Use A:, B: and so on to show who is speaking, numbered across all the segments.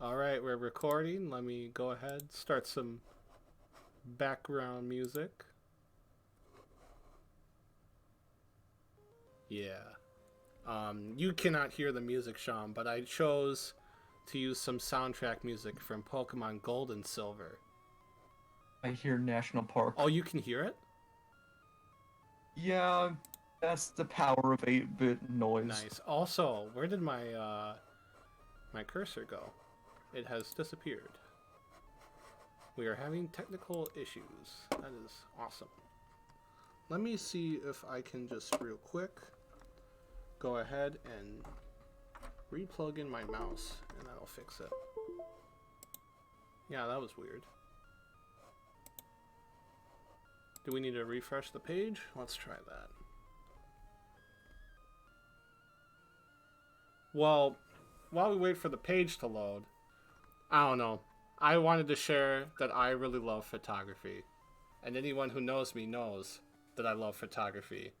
A: All right, we're recording. Let me go ahead, start some background music. Yeah. You cannot hear the music, Sean, but I chose to use some soundtrack music from Pokemon Gold and Silver.
B: I hear National
A: Oh,
B: Park.
A: you can hear it?
B: Yeah, that's the power of 8-bit noise.
A: Nice. Also, where did my cursor go? It has disappeared. We are having technical issues. That is awesome. Let me see if I can just real quick go ahead and replug in my mouse and that'll fix it. Yeah, that was weird. Do we need to refresh the page? Let's try that. Well, while we wait for the page to load, I don't know. I wanted to share that I really love photography. And anyone who knows me knows that I love photography.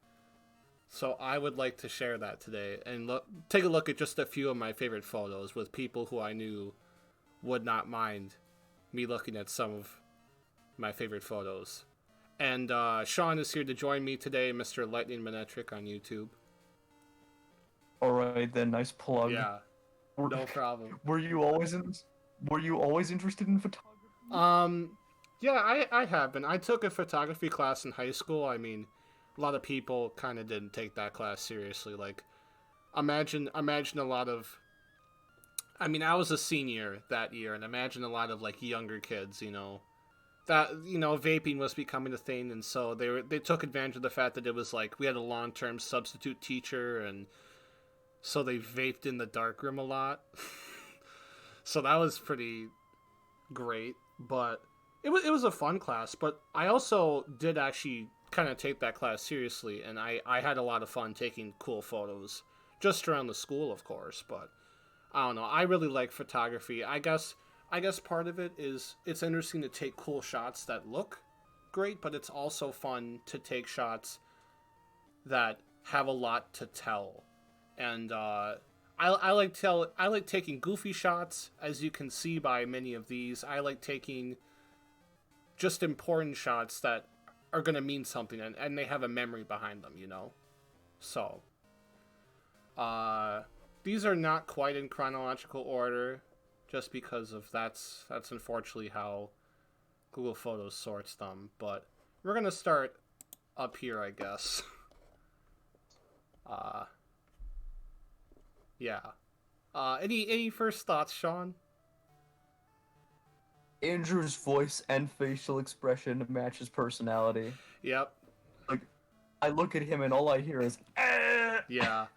A: So I would like to share that today and take a look at just a few of my favorite photos with people who I knew would not mind me looking at some of my favorite photos. And Sean is here to join me today, Mr. Lightning Manetric on YouTube.
B: Alright then, nice plug.
A: Yeah,
B: Were,
A: no problem.
B: were you always in were you always interested in photography?
A: Um, yeah, I have been. I took a photography class in high school. I mean, a lot of people kind of didn't take that class seriously. Like, imagine a lot of. I mean, I was a senior that year, and imagine a lot of like younger kids. That vaping was becoming a thing, and so they took advantage of the fact that it was like we had a long term substitute teacher, and so they vaped in the darkroom a lot. So that was pretty great, but it was a fun class. But I also did actually kind of take that class seriously, and I had a lot of fun taking cool photos just around the school, of course. But I don't know. I really like photography. I guess part of it is it's interesting to take cool shots that look great, but it's also fun to take shots that have a lot to tell. And I like taking goofy shots, as you can see by many of these. I like taking just important shots that are gonna mean something, and they have a memory behind them. So, uh, these are not quite in chronological order, just because of that's unfortunately how Google Photos sorts them. But we're gonna start up here, I guess. Uh, yeah. Any first thoughts, Sean?
B: Andrew's voice and facial expression match his personality.
A: Yep.
B: Like, I look at him and all I hear is eh!
A: Yeah.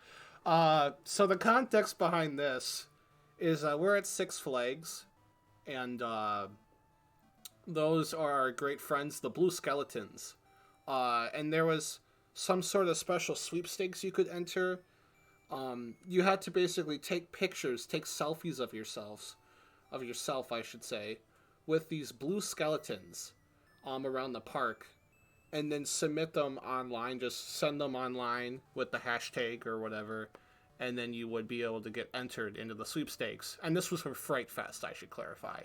A: So the context behind this is we're at Six Flags, and those are our great friends, the Blue Skeletons. And there was some sort of special sweepstakes you could enter. You had to basically take pictures, take selfies of yourself, I should say, with these blue skeletons around the park, and then submit them online. Just send them online with the hashtag or whatever, and then you would be able to get entered into the sweepstakes. And this was for Fright Fest, I should clarify.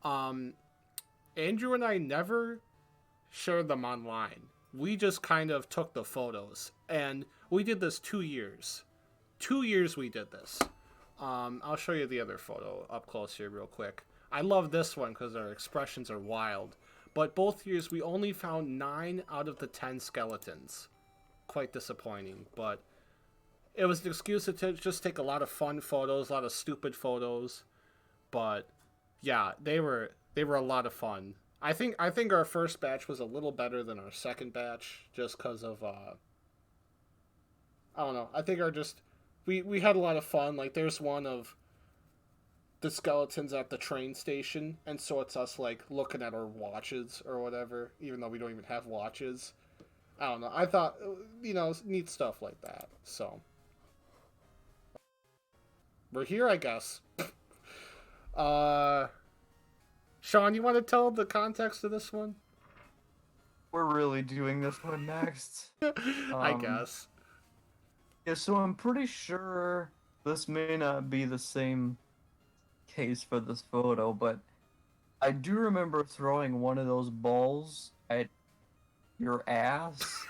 A: Um, Andrew and I never shared them online. We just kind of took the photos, and we did this 2 years. 2 years we did this. I'll show you the other photo up close here, real quick. I love this one because our expressions are wild. But both years we only found 9 out of the 10 skeletons. Quite disappointing, but it was an excuse to just take a lot of fun photos, a lot of stupid photos. But yeah, they were a lot of fun. I think our first batch was a little better than our second batch, just because of I don't know. I think our just we had a lot of fun. Like there's one of the skeletons at the train station, and so it's us like looking at our watches or whatever, even though we don't even have watches. I don't know. I thought neat stuff like that. So we're here, I guess. Uh, Sean, you want to tell the context of this one?
B: We're really doing this one next.
A: I
B: Um,
A: guess.
B: yeah, so I'm pretty sure this may not be the same case for this photo, but I do remember throwing one of those balls at your ass.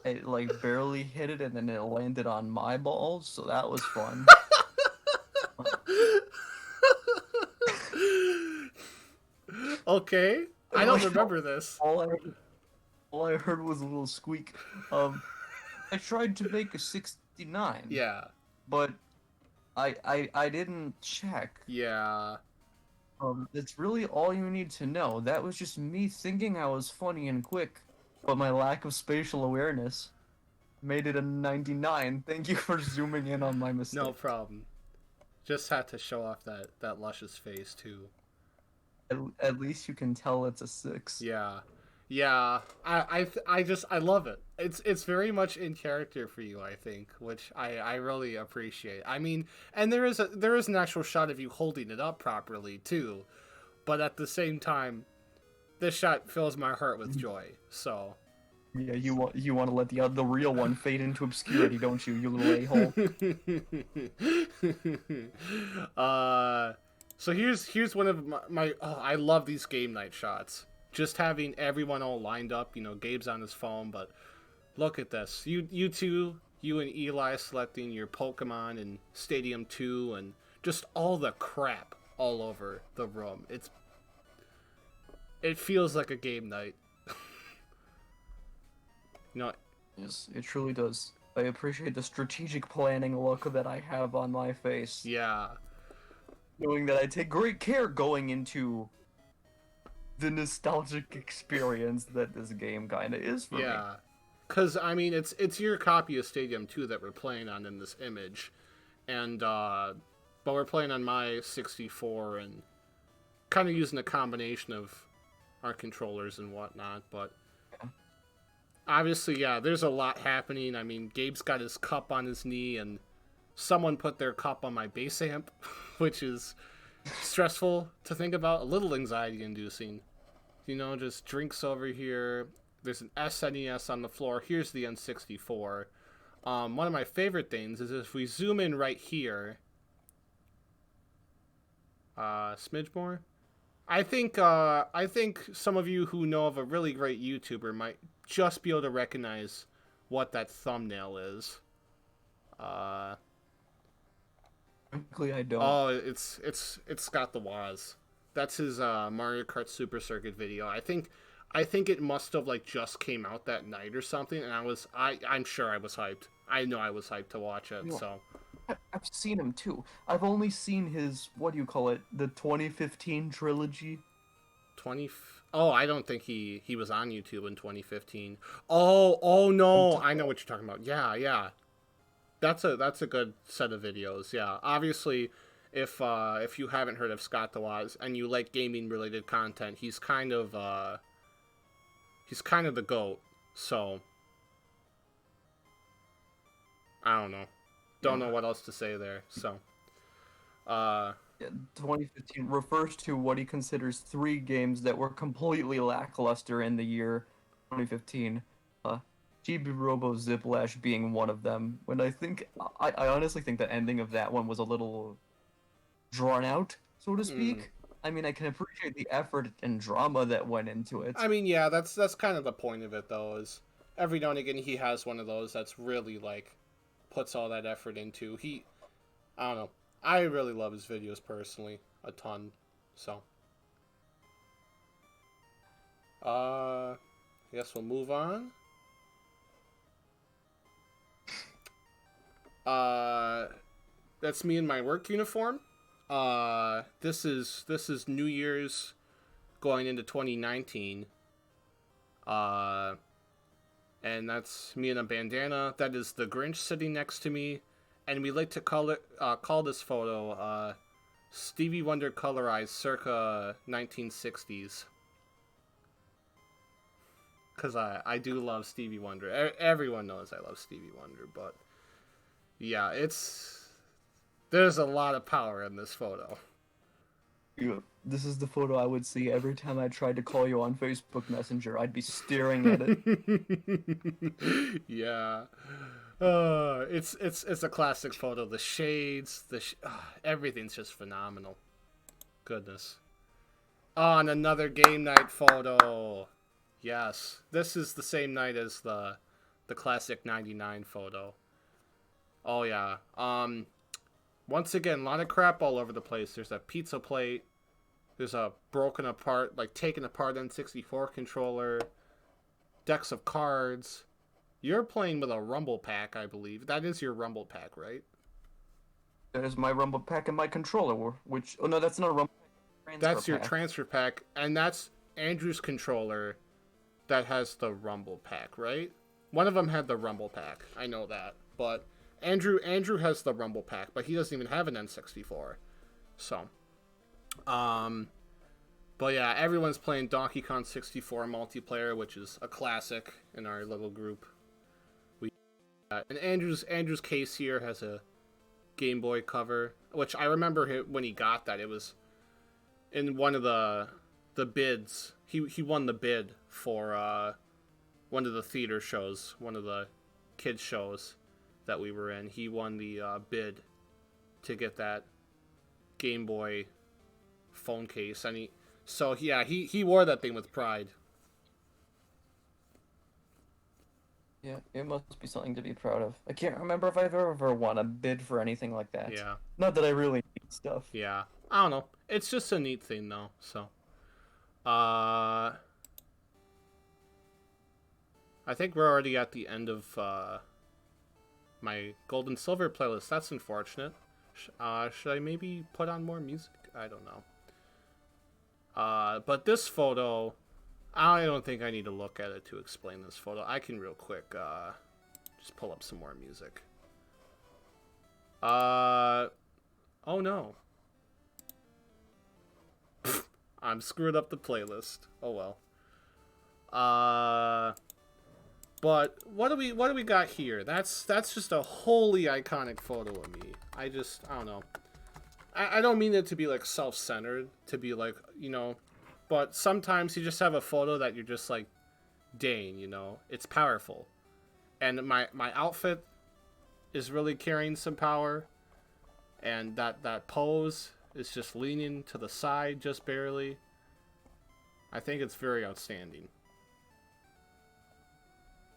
B: It like barely hit it, and then it landed on my balls, so that was fun.
A: Okay, I don't remember this.
B: all I all I heard was a little squeak. I tried to make a 69,
A: Yeah,
B: but I didn't check.
A: yeah.
B: That's really all you need to know. That was just me thinking I was funny and quick, but my lack of spatial awareness made it a 99. Thank you for zooming in on my mistake.
A: No problem. Just had to show off that luscious face too.
B: At least you can tell it's a 6.
A: Yeah, yeah. I love it. It's very much in character for you, I think, which I really appreciate. I mean, and there is an actual shot of you holding it up properly too, but at the same time, this shot fills my heart with joy. So.
B: Yeah, you want to let the real one fade into obscurity, don't you? You little
A: a-hole. So here's one of my oh, I love these game night shots. Just having everyone all lined up. You know, Gabe's on his phone, but look at this. You two, you and Eli selecting your Pokemon in Stadium 2, and just all the crap all over the room. It feels like a game night. You know,
B: Yes, it truly does. I appreciate the strategic planning look that I have on my face.
A: yeah.
B: Knowing that I take great care going into the nostalgic experience that this game kinda is for me.
A: Yeah. Cause I mean it's your copy of Stadium 2 that we're playing on in this image. And but we're playing on my 64 and kinda using a combination of our controllers and whatnot, but obviously, yeah, there's a lot happening. I mean, Gabe's got his cup on his knee, and someone put their cup on my bass amp, which is stressful to think about, a little anxiety-inducing. You know, just drinks over here. There's an SNES on the floor. Here's the N64. One of my favorite things is if we zoom in right here. Smidge more. I think some of you who know of a really great YouTuber might just be able to recognize what that thumbnail is.
B: Frankly, I don't.
A: Oh, it's Scott the Woz. That's his Mario Kart Super Circuit video. I think it must have like just came out that night or something, and I'm sure I was hyped. I know I was hyped to watch it.
B: Yeah.
A: So
B: I've seen him too. I've only seen his, what do you call it, the 2015 trilogy.
A: Oh, I don't think he was on YouTube in 2015. Oh no, I know what you're talking about. Yeah. That's a good set of videos. Yeah, obviously, if you haven't heard of Scott the Woz and you like gaming related content, he's kind of the GOAT. So I don't know. Don't know what else to say there. So
B: 2015 refers to what he considers 3 games that were completely lackluster in the year 2015. Chibi Robo Ziplash being one of them. When I honestly think the ending of that one was a little drawn out, so to speak. I mean, I can appreciate the effort and drama that went into it.
A: I mean, yeah, that's kind of the point of it, though. Is every now and again he has one of those that's really like puts all that effort into. I don't know. I really love his videos personally a ton. So, I guess we'll move on. That's me in my work uniform. This is New Year's going into 2019. And that's me in a bandana. That is the Grinch sitting next to me. And we like to call this photo Stevie Wonder colorized circa 1960s. Because I do love Stevie Wonder. Everyone knows I love Stevie Wonder, but yeah, there's a lot of power in this photo.
B: This is the photo I would see every time I tried to call you on Facebook Messenger. I'd be staring at it.
A: Yeah. It's a classic photo. The shades, everything's just phenomenal. Goodness. Oh, and another game night photo. Yes, this is the same night as the classic '99 photo. Oh yeah. Once again, a lot of crap all over the place. There's a pizza plate. There's a broken apart, like taken apart N64 controller. Decks of cards. You're playing with a Rumble Pack, I believe. That is your Rumble Pack, right?
B: That is my Rumble Pack and my controller, which... Oh, no, that's not a Rumble Pack.
A: That's your
B: Pack.
A: transfer pack, and that's Andrew's controller that has the Rumble Pack, right? One of them had the Rumble Pack. I know that. But Andrew has the Rumble Pack, but he doesn't even have an N64. So, but yeah, everyone's playing Donkey Kong 64 multiplayer, which is a classic in our little group. And Andrew's case here has a Game Boy cover, which I remember when he got that. It was in one of the bids. He won the bid for one of the theater shows, one of the kids shows that we were in. He won the bid to get that Game Boy phone case, and he wore that thing with pride.
B: Yeah, it must be something to be proud of. I can't remember if I've ever won a bid for anything like that.
A: Yeah.
B: Not that I really need stuff.
A: Yeah. I don't know. It's just a neat thing, though. So, I think we're already at the end of my gold and silver playlist. That's unfortunate. Should I maybe put on more music? I don't know. But this photo, I don't think I need to look at it to explain this photo. I can real quick just pull up some more music. Oh no. I'm screwed up the playlist. Oh well. But what do we got here? That's just a wholly iconic photo of me. I don't know. I don't mean it to be like self-centered, to be like, you know, but sometimes you just have a photo that you're just like, dang, you know, it's powerful. And my outfit is really carrying some power, and that pose is just leaning to the side just barely. I think it's very outstanding.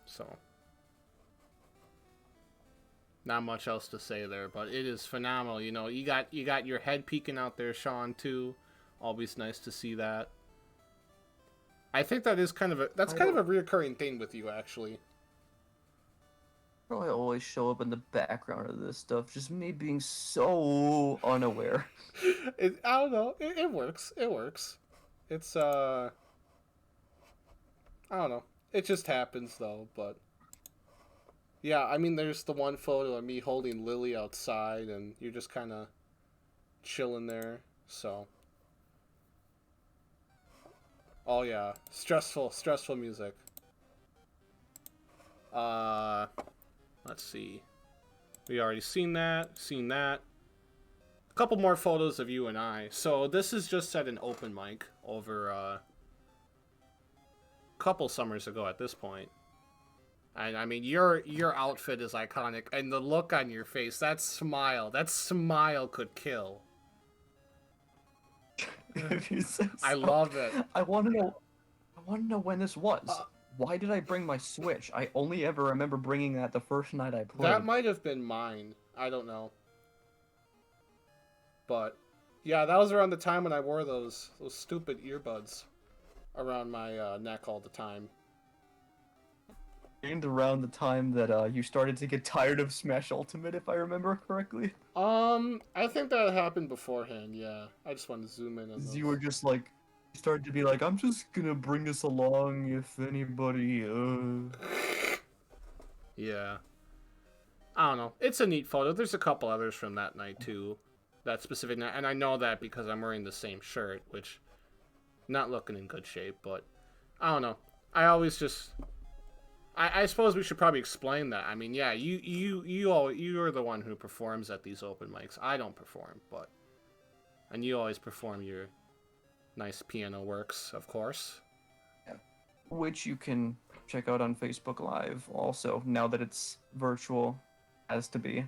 A: So, not much else to say there, but it is phenomenal. You know, you got your head peeking out there, Sean, too. Always nice to see that. I think that is kind of a reoccurring thing with you, actually.
B: Probably always show up in the background of this stuff, just me being so unaware.
A: I don't know. It works. It works. It's I don't know. It just happens though, but yeah, I mean, there's the one photo of me holding Lily outside, and you're just kind of chilling there. So, oh yeah, stressful music. Let's see. We already seen that. A couple more photos of you and I. So this is just at an open mic over a couple summers ago at this point. And I mean, your outfit is iconic, and the look on your face, that smile could kill.
B: If you say so.
A: I love it.
B: I want to know when this was. Why did I bring my Switch? I only ever remember bringing that the first night I played.
A: That might have been mine. I don't know. But yeah, that was around the time when I wore those stupid earbuds around my neck all the time.
B: And around the time that you started to get tired of Smash Ultimate, if I remember correctly.
A: I think that happened beforehand. Yeah, I just wanted to zoom in on those.
B: You were just like, you started to be like, I'm just gonna bring this along if anybody.
A: Yeah. I don't know. It's a neat photo. There's a couple others from that night too, that specific night, and I know that because I'm wearing the same shirt, which not looking in good shape. But I don't know. I always just. I suppose we should probably explain that. I mean, yeah, you are the one who performs at these open mics. I don't perform, and you always perform your nice piano works, of course.
B: Yeah. which you can check out on Facebook Live also, now that it's virtual, as to be.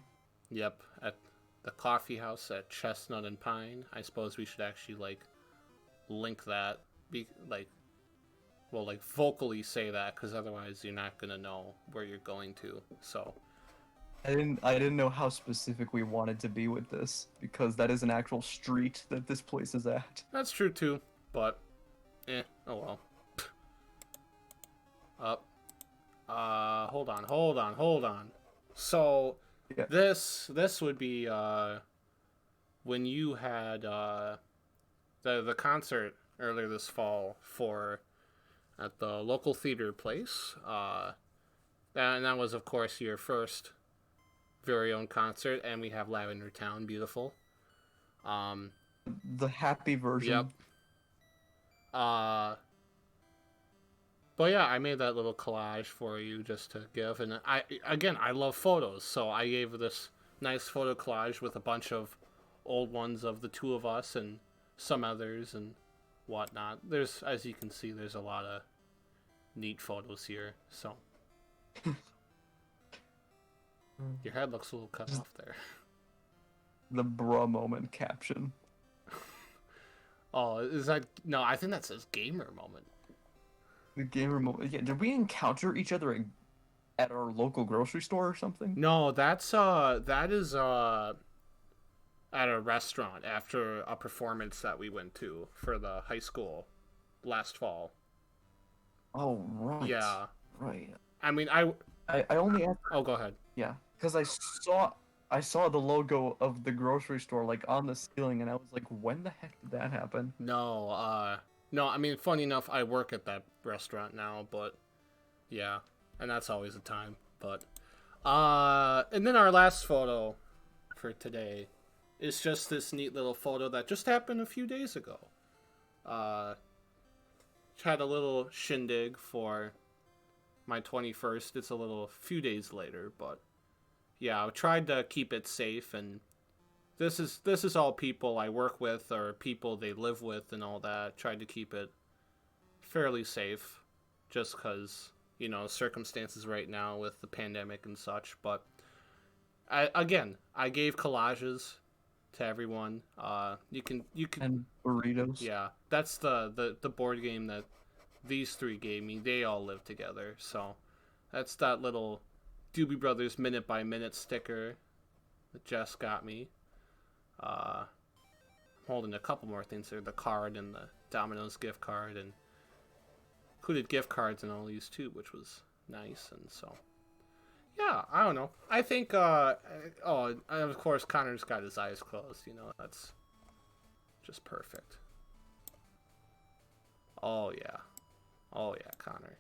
A: Yep, at the coffee house at Chestnut and Pine. I suppose we should actually like link that, be like, well, like vocally say that, because otherwise you're not gonna know where you're going to. So
B: I didn't know how specific we wanted to be with this, because that is an actual street that this place is at.
A: that's true too. But oh well. Up. Hold on. So
B: Yeah.
A: this would be when you had the concert earlier this fall for at the local theater place. And that was of course your first very own concert, and we have Lavender Town, beautiful. Um,
B: The happy version.
A: yep. Uh, but yeah, I made that little collage for you just to give, and I love photos, so I gave this nice photo collage with a bunch of old ones of the two of us and some others and whatnot. There's, as you can see, there's a lot of neat photos here. So your head looks a little cut off there.
B: The bruh moment caption.
A: Oh, is that no? I think that says gamer moment.
B: The gamer moment. Yeah, did we encounter each other at our local grocery store or something?
A: No, that is at a restaurant after a performance that we went to for the high school last fall.
B: Oh, right.
A: Yeah.
B: Right.
A: I mean,
B: I only asked,
A: oh, go ahead.
B: yeah, because I saw the logo of the grocery store like on the ceiling, and I was like, when the heck did that happen?
A: No, I mean, funny enough, I work at that restaurant now, but yeah, and that's always a time. But and then our last photo for today is just this neat little photo that just happened a few days ago. Uh, had a little shindig for my 21st. It's a little few days later, but yeah, I tried to keep it safe, and this is all people I work with or people they live with and all that. Tried to keep it fairly safe, just because circumstances right now with the pandemic and such. But I gave collages to everyone. You can
B: And burritos.
A: yeah, that's the board game that these three gave me. They all live together, so that's that little Doobie Brothers minute by minute sticker that Jess got me. I'm holding a couple more things there: the card and the Domino's gift card, and included gift cards and all these too, which was nice. And so, yeah, I don't know. I think, and of course, Connor's got his eyes closed. That's just perfect. Oh yeah, Connor.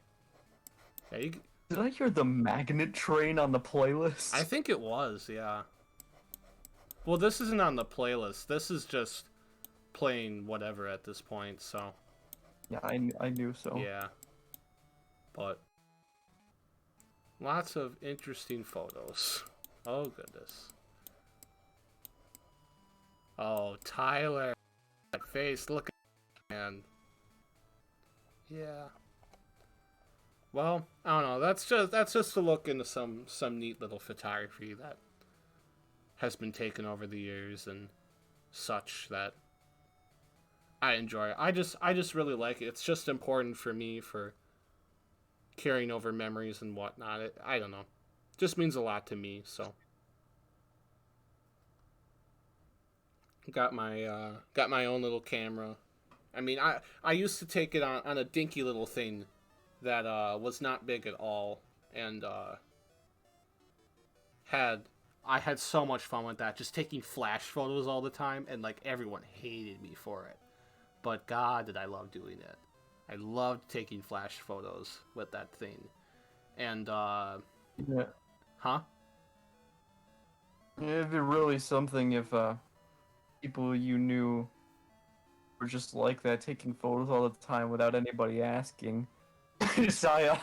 A: Yeah,
B: Did I hear the magnet train on the playlist?
A: I think it was, yeah. Well, this isn't on the playlist. This is just playing whatever at this point, so.
B: Yeah, I knew so.
A: Yeah. But lots of interesting photos. Oh, goodness. Oh, Tyler. That face, look at man. Yeah. Well, I don't know. That's just a look into some neat little photography that has been taken over the years and such that I enjoy. I just really like it. It's just important for me for carrying over memories and whatnot. I don't know. Just means a lot to me. So got my own little camera. I mean, I used to take it on a dinky little thing that was not big at all, and I had so much fun with that, just taking flash photos all the time, and like everyone hated me for it. But God, did I love doing it. I loved taking flash photos with that thing. And
B: Yeah.
A: huh?
B: It'd be really something if people you knew were just like that, taking photos all the time without anybody asking. Saya.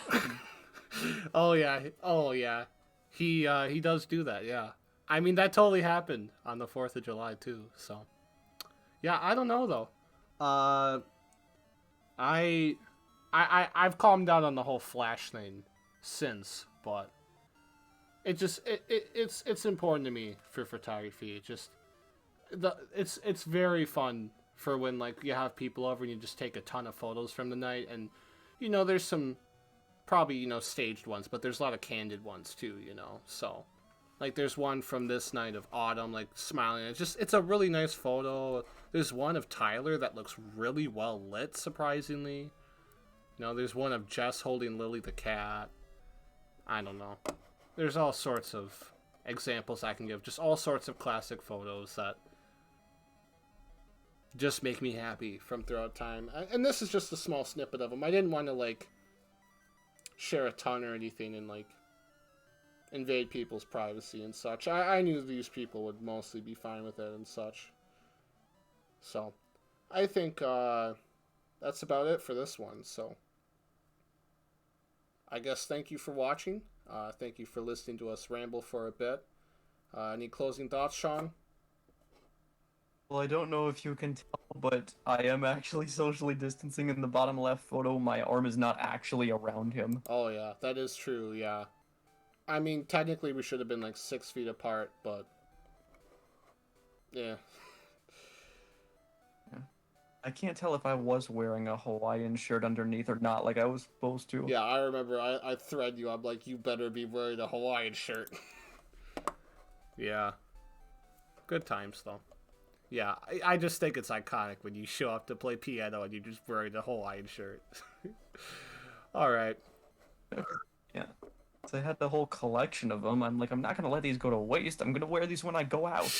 A: Oh yeah. He does do that, yeah. I mean, that totally happened on the 4th of July too. So yeah, I don't know though. I I've calmed down on the whole Flash thing since, but it's important to me for photography. It's very fun for when like you have people over and you just take a ton of photos from the night, and there's some probably staged ones, but there's a lot of candid ones too, so like there's one from this night of autumn, like smiling. It's a really nice photo. There's one of Tyler that looks really well lit, surprisingly. There's one of Jess holding Lily the cat. I don't know. There's all sorts of examples I can give. Just all sorts of classic photos that just make me happy from throughout time. And this is just a small snippet of them. I didn't want to, like, share a ton or anything and, like, invade people's privacy and such. I knew these people would mostly be fine with it and such. So, I think that's about it for this one. So, I guess thank you for watching. Thank you for listening to us ramble for a bit. Any closing thoughts, Sean?
B: Well, I don't know if you can tell, but I am actually socially distancing in the bottom left photo. My arm is not actually around him.
A: Oh, yeah, that is true, yeah. I mean, technically we should have been like 6 feet apart, but yeah.
B: I can't tell if I was wearing a Hawaiian shirt underneath or not, like I was supposed to.
A: Yeah, I remember I thread you. I'm like, you better be wearing a Hawaiian shirt. Yeah. Good times, though. Yeah, I just think it's iconic when you show up to play piano and you're just wearing a Hawaiian shirt. Alright.
B: Yeah. So I had the whole collection of them. I'm like, I'm not gonna let these go to waste. I'm gonna wear these when I go out.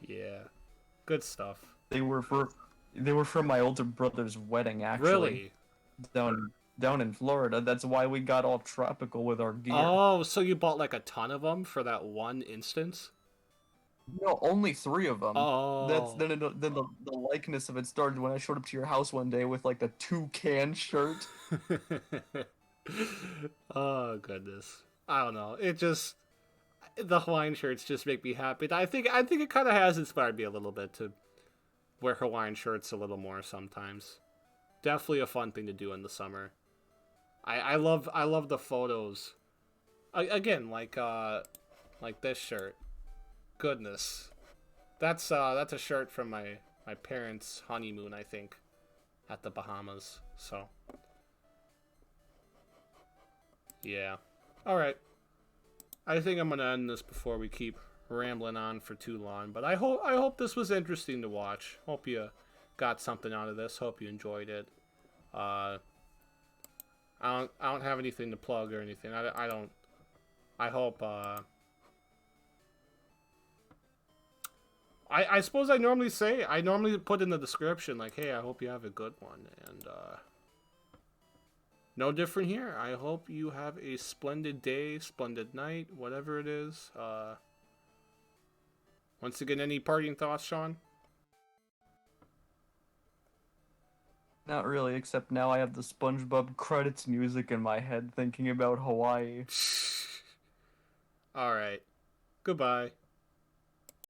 A: Yeah. Good stuff.
B: They were for my older brother's wedding, actually.
A: Really?
B: Down in Florida. That's why we got all tropical with our gear.
A: Oh, so you bought like a ton of them for that one instance?
B: No, only 3 of them.
A: Oh.
B: Then the likeness of it started when I showed up to your house one day with like the toucan shirt.
A: Oh, goodness. I don't know. The Hawaiian shirts just make me happy. I think it kind of has inspired me a little bit to wear Hawaiian shirts a little more sometimes. Definitely a fun thing to do in the summer. I love the photos. Again, like this shirt. Goodness. That's a shirt from my parents' honeymoon, I think, at the Bahamas. So, yeah. All right. I think I'm gonna end this before we keep rambling on for too long. But I hope this was interesting to watch. Hope you got something out of this. Hope you enjoyed it. I don't have anything to plug or anything. I don't. I hope. I suppose I normally put in the description like, hey, I hope you have a good one, and no different here. I hope you have a splendid day, splendid night, whatever it is. Once again, any parting thoughts, Sean?
B: Not really, except now I have the SpongeBob credits music in my head thinking about Hawaii.
A: All right. Goodbye.